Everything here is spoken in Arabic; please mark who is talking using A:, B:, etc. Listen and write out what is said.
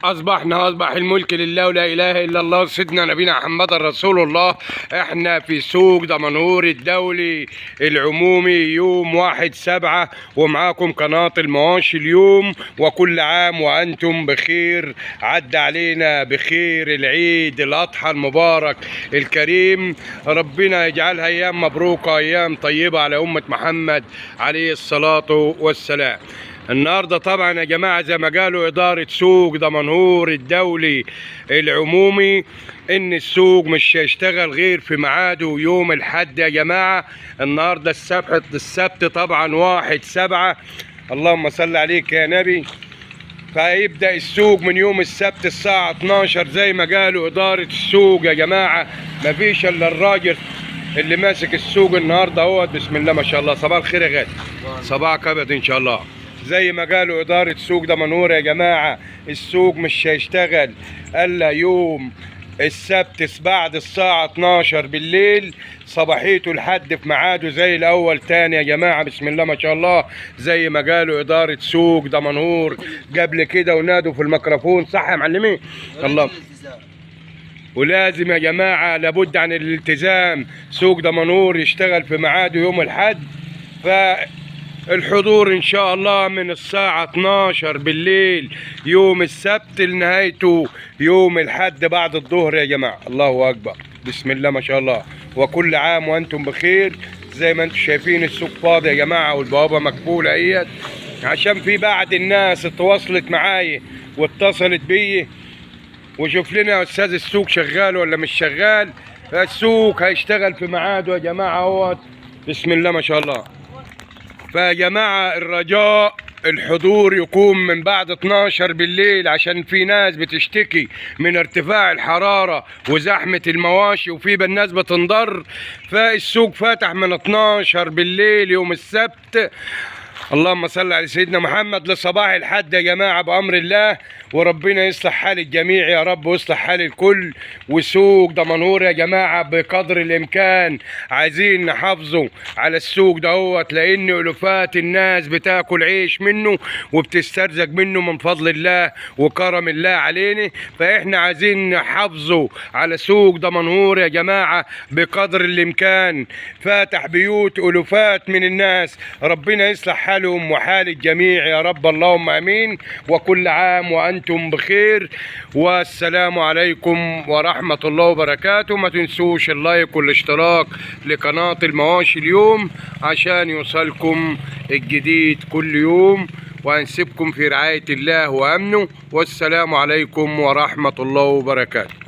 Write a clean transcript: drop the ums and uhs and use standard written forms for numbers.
A: أصبح الملك لله ولا إله إلا الله سيدنا نبينا محمد رسول الله. احنا في سوق دمنهور الدولي العمومي يوم 1/7، ومعاكم قناة المواشي اليوم. وكل عام وأنتم بخير. عدى علينا بخير العيد الأضحى المبارك الكريم. ربنا يجعلها أيام مبروكة، أيام طيبة على أمة محمد عليه الصلاة والسلام. النهارده طبعا يا جماعه زي ما قالوا اداره سوق دمنهور الدولي العمومي ان السوق مش هيشتغل غير في ميعاده يوم الاحد يا جماعه. النهارده السبت طبعا 1/7. اللهم صل عليك يا نبي. فهيبدا السوق من يوم السبت الساعه 12 زي ما قالوا اداره السوق يا جماعه. مفيش الا الراجل اللي ماسك السوق النهارده اهوت. بسم الله ما شاء الله. صباح الخير يا غالي. صباحك ابيض ان شاء الله. زي ما قالوا إدارة سوق دمنهور يا جماعة، السوق مش هيشتغل إلا يوم السبت بعد الساعة 12 بالليل. صباحيته لحد في ميعاده زي الأول تاني يا جماعة. بسم الله ما شاء الله. زي ما قالوا إدارة سوق دمنهور قبل كده ونادوا في الميكروفون، صح يا معلمين؟ الله. ولازم يا جماعة لابد عن الالتزام. سوق دمنهور يشتغل في ميعاده يوم الأحد. الحضور ان شاء الله من الساعة 12 بالليل يوم السبت لنهايته يوم الحد بعد الظهر يا جماعة. الله اكبر. بسم الله ما شاء الله. وكل عام وانتم بخير. زي ما انتم شايفين السوق فاضي يا جماعة والبوابة مقفولة اهيت، عشان في بعض الناس اتواصلت معايا واتصلت بي وشوف لنا يا استاذ السوق شغال ولا مش شغال. السوق هيشتغل في ميعاده يا جماعة اهوت. بسم الله ما شاء الله. فيا جماعة الرجاء الحضور يكون من بعد 12 بالليل، عشان في ناس بتشتكي من ارتفاع الحرارة وزحمة المواشي وفي بالناس بتنضر. فالسوق فاتح من 12 بالليل يوم السبت. اللهم صل على سيدنا محمد لصباح الحد يا جماعة بأمر الله. وربنا يصلح حال الجميع يا رب ويصلح حال الكل. وسوق دمنهور يا جماعة بقدر الإمكان عايزين نحافظوا على السوق دهوت، لأن ألوفات الناس بتاكل عيش منه وبتسترزق منه من فضل الله وكرم الله علينا. فإحنا عايزين نحافظوا على سوق دمنهور يا جماعة بقدر الإمكان. فاتح بيوت ألوفات من الناس. ربنا يصلح حالهم وحال الجميع يا رب اللهم امين. وكل عام وانتم بخير. والسلام عليكم ورحمة الله وبركاته. ما تنسوش اللايك والاشتراك لقناة المواشي اليوم عشان يوصلكم الجديد كل يوم. وهنسيبكم في رعاية الله وامنه. والسلام عليكم ورحمة الله وبركاته.